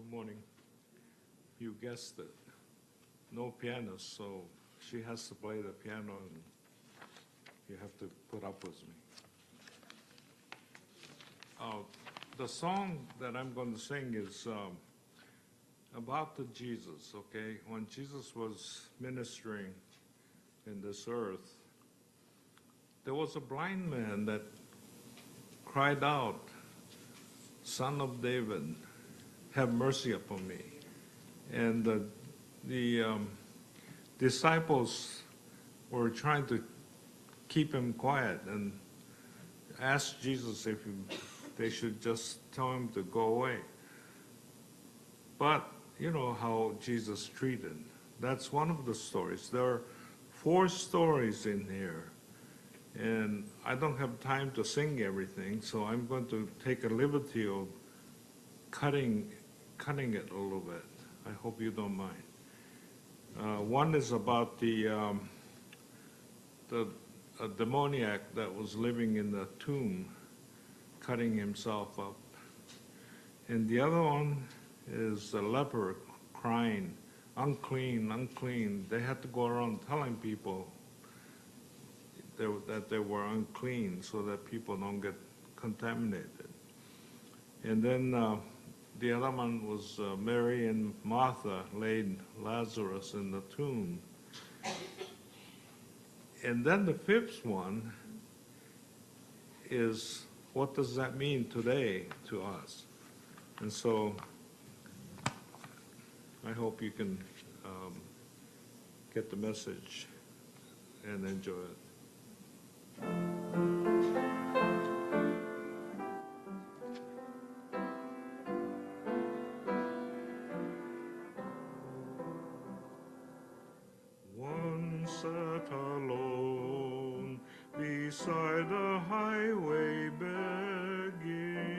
Good morning. You guessed it. No pianist, so she has to play the piano and you have to put up with me. The song that I'm going to sing is about the Jesus, okay? When Jesus was ministering in this earth, there was a blind man that cried out, "Son of David, have mercy upon me." And the disciples were trying to keep him quiet and asked Jesus if they should just tell him to go away. But you know how Jesus treated. That's one of the stories. There are 4 stories in here. And I don't have time to sing everything, so I'm going to take a liberty of cutting it a little bit. I hope you don't mind. One is about a demoniac that was living in the tomb, cutting himself up. And the other one is a leper crying, "Unclean, unclean." They had to go around telling people that they were unclean so that people don't get contaminated. And then the other one was Mary and Martha laid Lazarus in the tomb. And then the 5th one is, what does that mean today to us? And so I hope you can get the message and enjoy it. One sat alone beside the highway begging.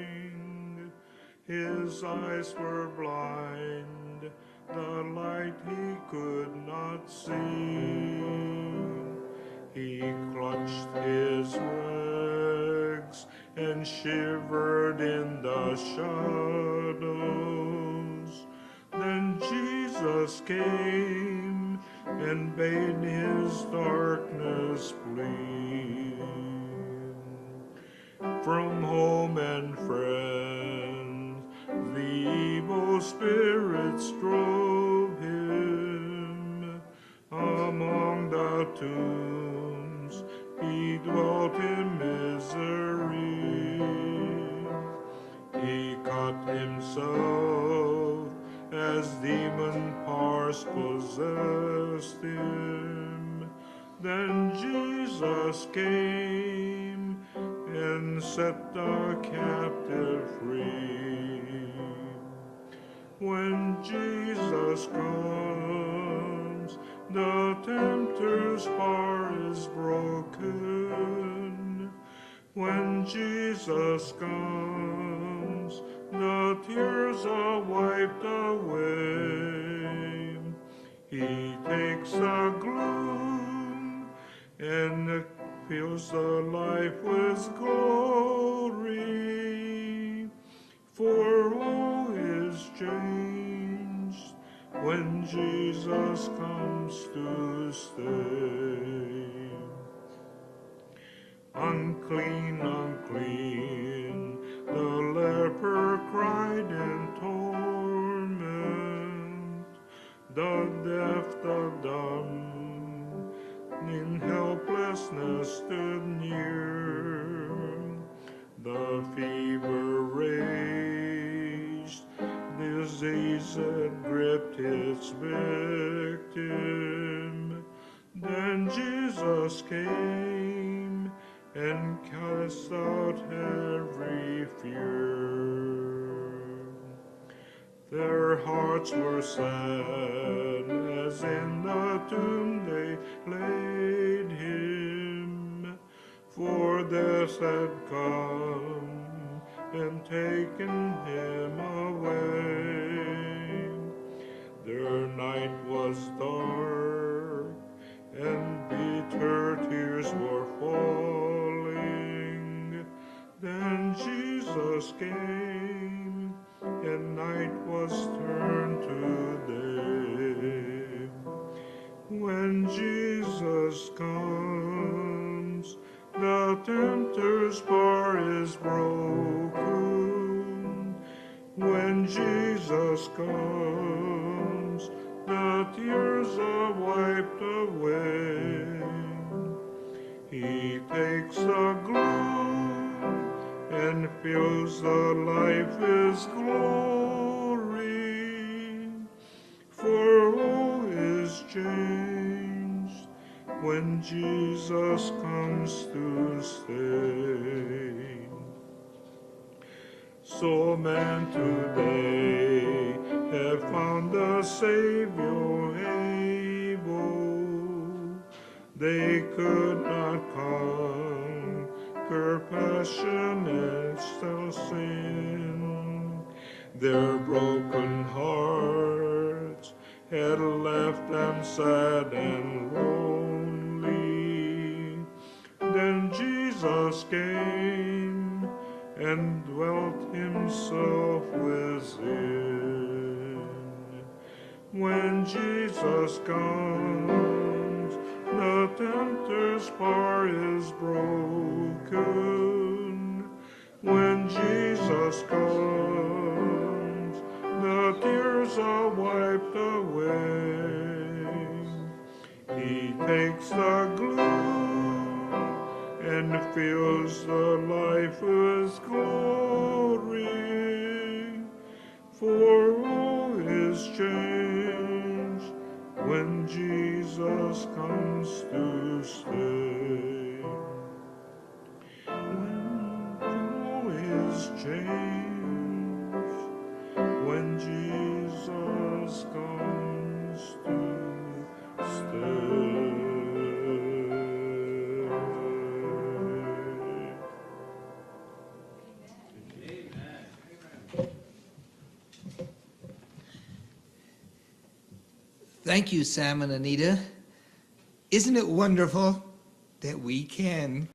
His eyes were blind, the light he could not see. He clutched his rags and shivered in the shadows. Then Jesus came and bade his darkness flee. From home and friends, the evil spirits drove him. Among the tombs, he dwelt in misery. He cut himself as demon powers possessed him. Then Jesus came and set the captive free. When Jesus comes, the tempter's power is broken. When Jesus comes, the tears are wiped away. He takes the gloom and fills the life with glory. For all is changed when Jesus comes to stay. Unclean, unclean, the leper cried in torment. The deaf, the dumb, in helplessness stood near. The fever raged, disease had gripped its victim. Then Jesus came and cast out every fear. Their hearts were sad as in the tomb they laid him, for death had come and taken him away. Their night was dark and bitter tears were falling. Then Jesus came and night was turned to day. When Jesus comes, the tempter's power is broken. When Jesus comes, the tears are wiped away. He takes the gloom and fills the life His glory. For all is changed when Jesus comes to stay. So man today have found a Savior able. They could not conquer passion and still sin. Their broken hearts had left them sad and lonely. Then Jesus came and dwelt Himself within. When Jesus comes, the tempter's power is broken. When Jesus comes, the tears are wiped away. He takes the gloom and fills the life with glory. For all is changed when Jesus comes to stay. When all is changed when Jesus comes to stay. Thank you, Sam and Anita. Isn't it wonderful that we can